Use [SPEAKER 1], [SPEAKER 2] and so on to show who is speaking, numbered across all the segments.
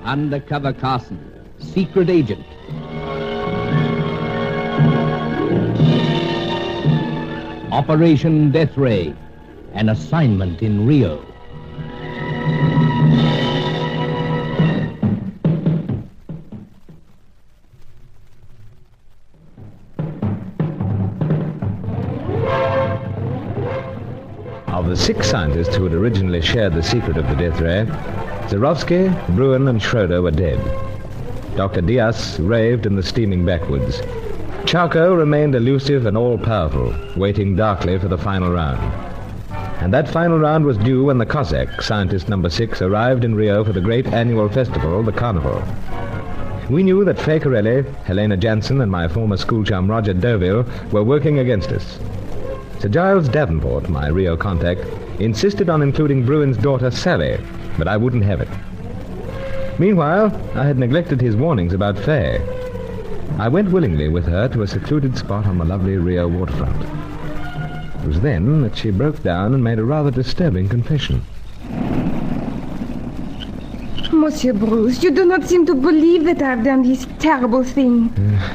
[SPEAKER 1] Undercover Carson, secret agent. Operation Deathray, an assignment in Rio.
[SPEAKER 2] Of the 6 scientists who had originally shared the secret of the Deathray, Zarowski, Bruin, and Schroeder were dead. Dr. Diaz raved in the steaming backwoods. Charco remained elusive and all-powerful, waiting darkly for the final round. And that final round was due when the Cossack, scientist number 6, arrived in Rio for the great annual festival, the Carnival. We knew that Fay Corelli, Helena Jansen, and my former school chum Roger Deauville were working against us. Sir Giles Davenport, my Rio contact, insisted on including Bruin's daughter Sally, but I wouldn't have it. Meanwhile, I had neglected his warnings about Fay. I went willingly with her to a secluded spot on the lovely Rio waterfront. It was then that she broke down and made a rather disturbing confession.
[SPEAKER 3] Monsieur Bruce, you do not seem to believe that I've done this terrible thing.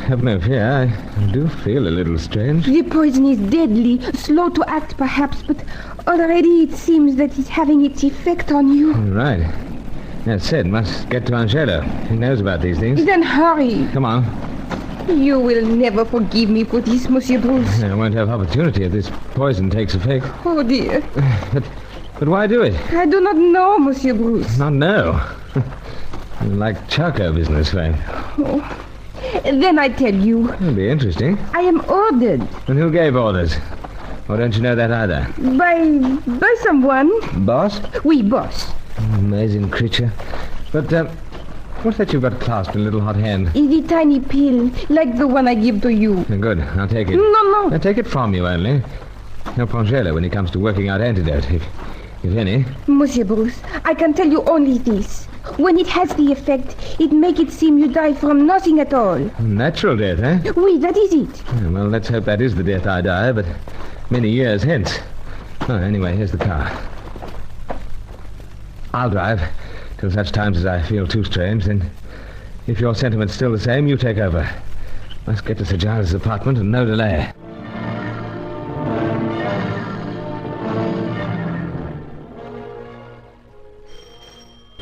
[SPEAKER 2] Have no fear. I do feel a little strange.
[SPEAKER 3] The poison is deadly, slow to act perhaps, but already it seems that it's having its effect on you.
[SPEAKER 2] Right. As said, must get to Angelo. He knows about these things.
[SPEAKER 3] Then hurry.
[SPEAKER 2] Come on.
[SPEAKER 3] You will never forgive me for this, Monsieur Bruce.
[SPEAKER 2] I won't have opportunity if this poison takes effect.
[SPEAKER 3] Oh, dear.
[SPEAKER 2] But why do it?
[SPEAKER 3] I do not know, Monsieur Bruce.
[SPEAKER 2] Not know. Like Charco business, Fay.
[SPEAKER 3] Oh. Then I tell you.
[SPEAKER 2] It'll be interesting.
[SPEAKER 3] I am ordered.
[SPEAKER 2] And who gave orders? Or don't you know that either?
[SPEAKER 3] By someone.
[SPEAKER 2] Boss?
[SPEAKER 3] Oui, boss.
[SPEAKER 2] Amazing creature. But, what's that you've got clasped in a little hot hand?
[SPEAKER 3] It's a tiny pill, like the one I give to you.
[SPEAKER 2] Good, I'll take it.
[SPEAKER 3] No.
[SPEAKER 2] I'll take it from you only. Help Angelo when he comes to working out antidote, if any.
[SPEAKER 3] Monsieur Bruce, I can tell you only this. When it has the effect, it make it seem you die from nothing at all.
[SPEAKER 2] Natural death, eh?
[SPEAKER 3] Oui, that is it.
[SPEAKER 2] Yeah, well, let's hope that is the death I die, but many years hence. Oh, anyway, here's the car. I'll drive till such times as I feel too strange. Then, if your sentiment's still the same, you take over. Must get to Sir Giles' apartment and no delay.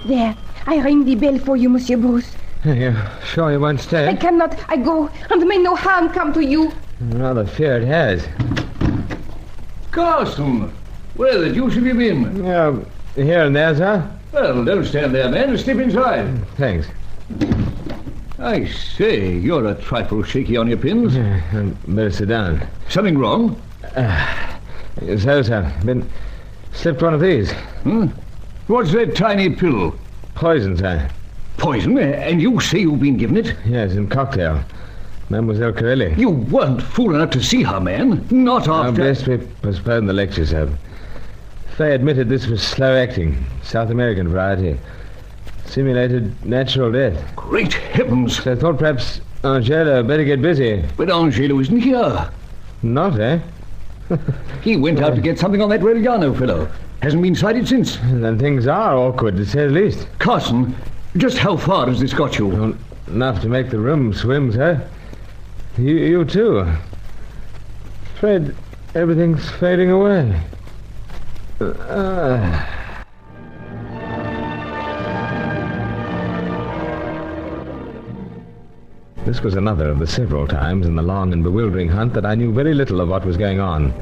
[SPEAKER 3] There, I ring the bell for you, Monsieur Bruce.
[SPEAKER 2] You sure you won't stay?
[SPEAKER 3] I cannot. I go, and may no harm come to you.
[SPEAKER 2] I rather fear it has.
[SPEAKER 4] Carson, where the deuce have you been?
[SPEAKER 2] Here and there, sir.
[SPEAKER 4] Well, don't stand there, man. Step inside.
[SPEAKER 2] Thanks.
[SPEAKER 4] I say, you're a trifle shaky on your pins.
[SPEAKER 2] Better sit down.
[SPEAKER 4] Something wrong?
[SPEAKER 2] So, sir. Been slipped one of these.
[SPEAKER 4] What's that tiny pill?
[SPEAKER 2] Poison, sir.
[SPEAKER 4] Poison? And you say you've been given it?
[SPEAKER 2] Yes, in cocktail. Mademoiselle Corelli.
[SPEAKER 4] You weren't fool enough to see her, man. Not after...
[SPEAKER 2] Best we postpone the lecture, sir. Fay admitted this was slow acting, South American variety. Simulated natural death.
[SPEAKER 4] Great heavens.
[SPEAKER 2] So I thought perhaps Angelo better get busy.
[SPEAKER 4] But Angelo isn't here.
[SPEAKER 2] Not, eh?
[SPEAKER 4] He went out to get something on that Reliano fellow. Hasn't been sighted since.
[SPEAKER 2] Then things are awkward, to say the least.
[SPEAKER 4] Carson, just how far has this got you?
[SPEAKER 2] Well, enough to make the room swim, sir. You too. Afraid everything's fading away. This was another of the several times in the long and bewildering hunt that I knew very little of what was going on.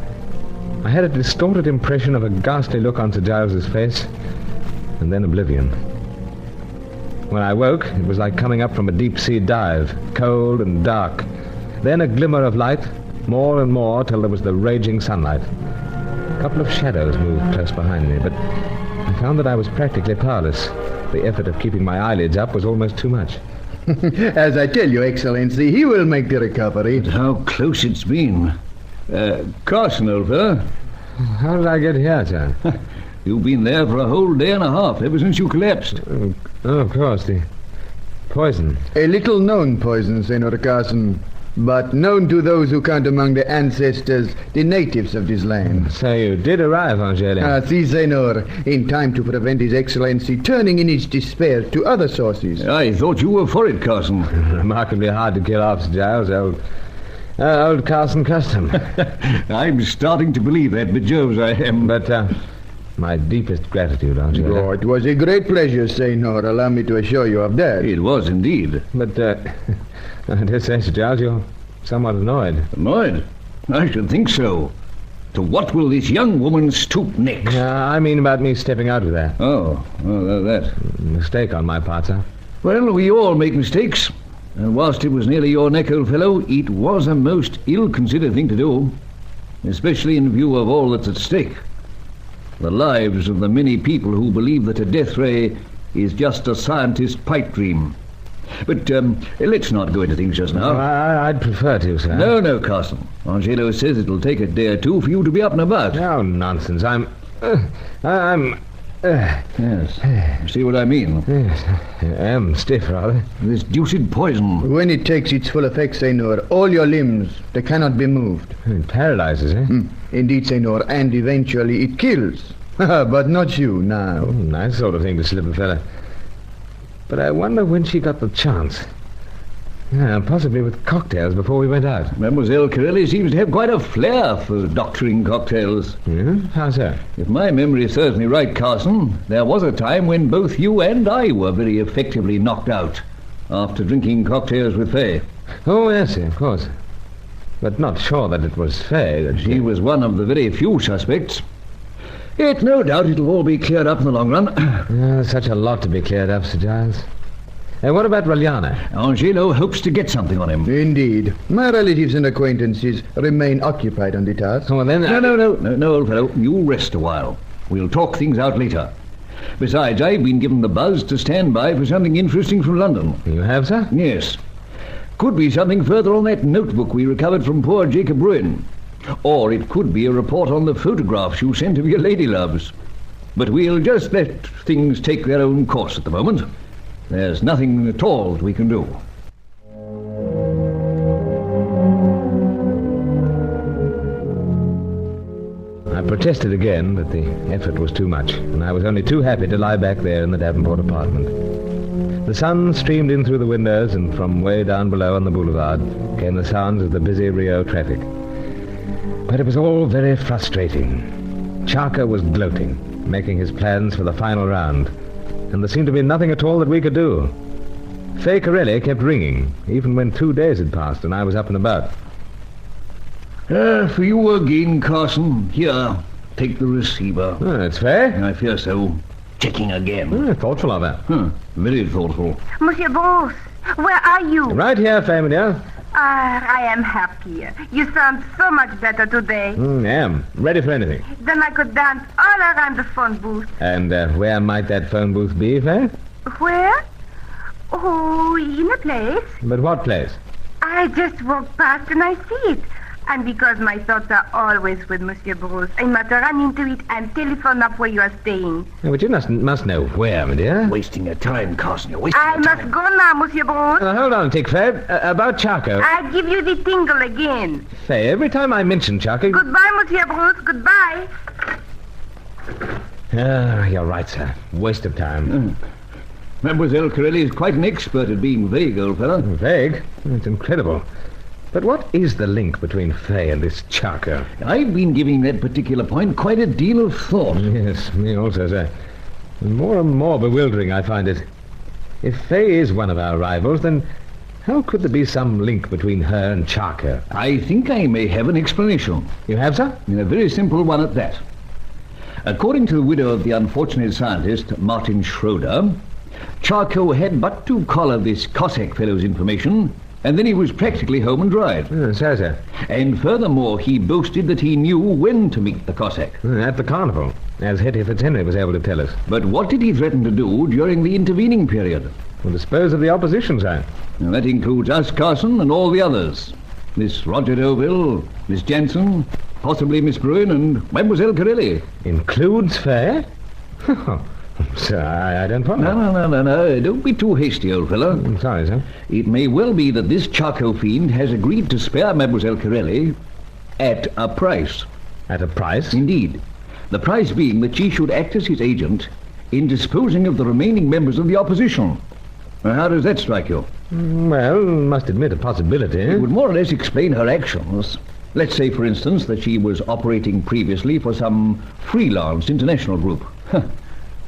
[SPEAKER 2] I had a distorted impression of a ghastly look on Sir Giles's face, and then oblivion. When I woke, it was like coming up from a deep-sea dive, cold and dark. Then a glimmer of light, more and more, till there was the raging sunlight. A couple of shadows moved close behind me, but I found that I was practically powerless. The effort of keeping my eyelids up was almost too much.
[SPEAKER 5] As I tell you, Excellency, he will make the recovery.
[SPEAKER 4] But how close it's been. Carson, old fellow.
[SPEAKER 2] How did I get here, sir?
[SPEAKER 4] You've been there for a whole day and a half, ever since you collapsed.
[SPEAKER 2] Oh, of course, the poison.
[SPEAKER 5] A little-known poison, Senor Carson. but known to those who count among the ancestors the natives of this land.
[SPEAKER 2] So you did arrive, Angela.
[SPEAKER 5] Si, senor, in time to prevent His Excellency turning in his despair to other sources.
[SPEAKER 4] I thought you were for it, Carson.
[SPEAKER 2] Remarkably hard to kill off, Sir Giles. Old Carson custom.
[SPEAKER 4] I'm starting to believe that, but Joves, I am.
[SPEAKER 2] But, my deepest gratitude, Angela.
[SPEAKER 5] Oh, it was a great pleasure, senor. Allow me to assure you of that.
[SPEAKER 4] It was indeed.
[SPEAKER 2] But, I dare say, Sir Giles, you're somewhat annoyed.
[SPEAKER 4] Annoyed? I should think so. To what will this young woman stoop next?
[SPEAKER 2] I mean about me stepping out with her.
[SPEAKER 4] Oh, that.
[SPEAKER 2] Mistake on my part, sir.
[SPEAKER 4] Well, we all make mistakes. And whilst it was nearly your neck, old fellow, it was a most ill-considered thing to do. Especially in view of all that's at stake. The lives of the many people who believe that a Deathray is just a scientist's pipe dream. But let's not go into things just now.
[SPEAKER 2] I'd prefer to, sir.
[SPEAKER 4] No, Carson. Angelo says it'll take a day or two for you to be up and about.
[SPEAKER 2] Oh, nonsense.
[SPEAKER 4] Yes. See what I mean?
[SPEAKER 2] Yes, I am stiff, rather.
[SPEAKER 4] This deuced poison.
[SPEAKER 5] When it takes its full effect, senor, all your limbs, they cannot be moved.
[SPEAKER 2] It paralyzes, eh?
[SPEAKER 5] Indeed, senor, and eventually it kills. But not you, now.
[SPEAKER 2] Nice sort of thing to slip a fella. But I wonder when she got the chance. Yeah, possibly with cocktails before we went out.
[SPEAKER 4] Mademoiselle Corelli seems to have quite a flair for doctoring cocktails.
[SPEAKER 2] Yeah? How so?
[SPEAKER 4] If my memory serves me right, Carson, there was a time when both you and I were very effectively knocked out after drinking cocktails with Faye.
[SPEAKER 2] Oh, yes, of course. But not sure that it was Faye. That
[SPEAKER 4] She was one of the very few suspects. Yet no doubt it'll all be cleared up in the long run.
[SPEAKER 2] There's such a lot to be cleared up, Sir Giles. And what about Raliana?
[SPEAKER 4] Angelo hopes to get something on him.
[SPEAKER 5] Indeed. My relatives and acquaintances remain occupied on the task.
[SPEAKER 2] Oh, well, then...
[SPEAKER 4] No, old fellow. You rest a while. We'll talk things out later. Besides, I've been given the buzz to stand by for something interesting from London.
[SPEAKER 2] You have, sir?
[SPEAKER 4] Yes. Could be something further on that notebook we recovered from poor Jacob Bruin. Or it could be a report on the photographs you sent of your lady loves. But we'll just let things take their own course at the moment. There's nothing at all that we can do.
[SPEAKER 2] I protested again, but the effort was too much, and I was only too happy to lie back there in the Davenport apartment. The sun streamed in through the windows, and from way down below on the boulevard came the sounds of the busy Rio traffic. But it was all very frustrating. Charker was gloating, making his plans for the final round, and there seemed to be nothing at all that we could do. Faye Corelli kept ringing, even when 2 days had passed and I was up and about.
[SPEAKER 4] For you again, Carson. Here, take the receiver.
[SPEAKER 2] Oh, it's Faye?
[SPEAKER 4] I fear so. Checking again.
[SPEAKER 2] Thoughtful of her.
[SPEAKER 4] Very thoughtful.
[SPEAKER 3] Monsieur Bruce, where are you?
[SPEAKER 2] Right here, Faye, my dear.
[SPEAKER 3] I am happier. You sound so much better today.
[SPEAKER 2] Am. Ready for anything.
[SPEAKER 3] Then I could dance all around the phone booth.
[SPEAKER 2] And where might that phone booth be, Faye?
[SPEAKER 3] Where? Oh, in a place.
[SPEAKER 2] But what place?
[SPEAKER 3] I just walked past and I see it. And because my thoughts are always with Monsieur Bruce, I must run into it and telephone up where you are staying.
[SPEAKER 2] But you must know where, my dear.
[SPEAKER 4] Wasting your time, Carson. You're wasting
[SPEAKER 3] I
[SPEAKER 4] your time.
[SPEAKER 3] must go now, Monsieur Bruce.
[SPEAKER 2] Hold on, Tick, Faye. About Charco.
[SPEAKER 3] I give you the tingle again.
[SPEAKER 2] Faye, every time I mention Charco...
[SPEAKER 3] Goodbye, Monsieur Bruce. Goodbye.
[SPEAKER 2] You're right, sir. Waste of time.
[SPEAKER 4] Mademoiselle Corelli is quite an expert at being vague, old fellow.
[SPEAKER 2] Vague? It's incredible. But what is the link between Faye and this Charco?
[SPEAKER 4] I've been giving that particular point quite a deal of thought.
[SPEAKER 2] Yes, me also, sir. And more bewildering I find it. If Faye is one of our rivals, then how could there be some link between her and Charco?
[SPEAKER 4] I think I may have an explanation.
[SPEAKER 2] You have, sir?
[SPEAKER 4] A very simple one at that. According to the widow of the unfortunate scientist, Martin Schroeder, Charco had but to collar this Cossack fellow's information, and then he was practically home and dried.
[SPEAKER 2] So, sir.
[SPEAKER 4] And furthermore, he boasted that he knew when to meet the Cossack.
[SPEAKER 2] At the carnival, as Hetty Fitzhenry was able to tell us.
[SPEAKER 4] But what did he threaten to do during the intervening period?
[SPEAKER 2] Well, dispose of the opposition, sir.
[SPEAKER 4] And that includes us, Carson, and all the others. Miss Roger Deauville, Miss Jensen, possibly Miss Bruin, and Mademoiselle Corelli.
[SPEAKER 2] Includes Faye? Sir, I don't follow.
[SPEAKER 4] No. Don't be too hasty, old fellow.
[SPEAKER 2] I'm sorry, sir.
[SPEAKER 4] It may well be that this charcoal fiend has agreed to spare Mademoiselle Corelli at a price.
[SPEAKER 2] At a price?
[SPEAKER 4] Indeed. The price being that she should act as his agent in disposing of the remaining members of the opposition. Now, how does that strike you?
[SPEAKER 2] Well, must admit a possibility.
[SPEAKER 4] It would more or less explain her actions. Let's say, for instance, that she was operating previously for some freelance international group.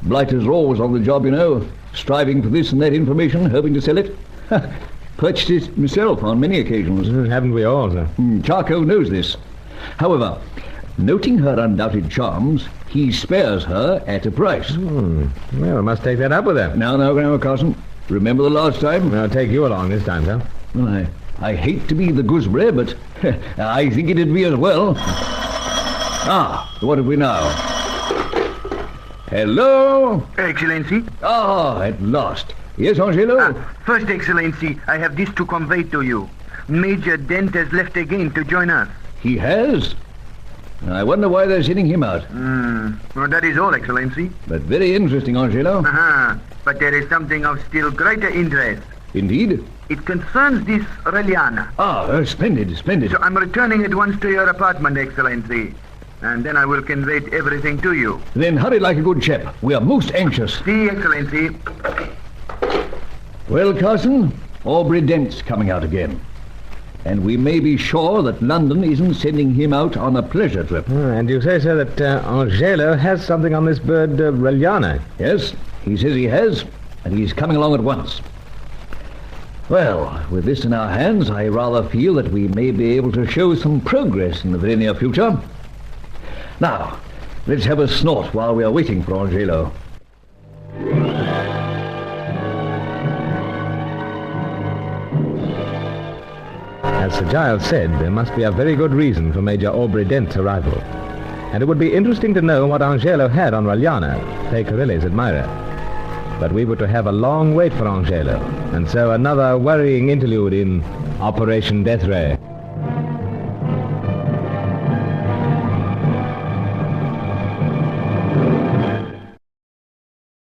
[SPEAKER 4] Blighters are always on the job, you know, striving for this and that information, hoping to sell it. Purchased it myself on many occasions.
[SPEAKER 2] Haven't we all, sir?
[SPEAKER 4] Charcot knows this. However, noting her undoubted charms, he spares her at a price.
[SPEAKER 2] Well, I must take that up with her.
[SPEAKER 4] Now, Carson. Remember the last time?
[SPEAKER 2] I'll take you along this time, sir.
[SPEAKER 4] Well, I hate to be the gooseberry, but I think it'd be as well. What have we now? Hello?
[SPEAKER 6] Excellency?
[SPEAKER 4] At last. Yes, Angelo?
[SPEAKER 6] First, Excellency, I have this to convey to you. Major Dent has left again to join us.
[SPEAKER 4] He has? I wonder why they're sending him out.
[SPEAKER 6] Well, that is all, Excellency.
[SPEAKER 4] But very interesting, Angelo.
[SPEAKER 6] But there is something of still greater interest.
[SPEAKER 4] Indeed?
[SPEAKER 6] It concerns this Reliana.
[SPEAKER 4] Splendid.
[SPEAKER 6] So I'm returning at once to your apartment, Excellency. And then I will convey everything to you.
[SPEAKER 4] Then hurry like a good chap. We are most anxious.
[SPEAKER 6] See, Excellency.
[SPEAKER 4] Well, Carson, Aubrey Dent's coming out again. And we may be sure that London isn't sending him out on a pleasure trip.
[SPEAKER 2] And you say, sir, that Angelo has something on this bird, Reliana?
[SPEAKER 4] Yes, he says he has, and he's coming along at once. Well, with this in our hands, I rather feel that we may be able to show some progress in the very near future. Now, let's have a snort while we are waiting for Angelo.
[SPEAKER 2] As Sir Giles said, there must be a very good reason for Major Aubrey Dent's arrival. And it would be interesting to know what Angelo had on Reliana, Fay Corelli's admirer. But we were to have a long wait for Angelo, and so another worrying interlude in Operation Deathray.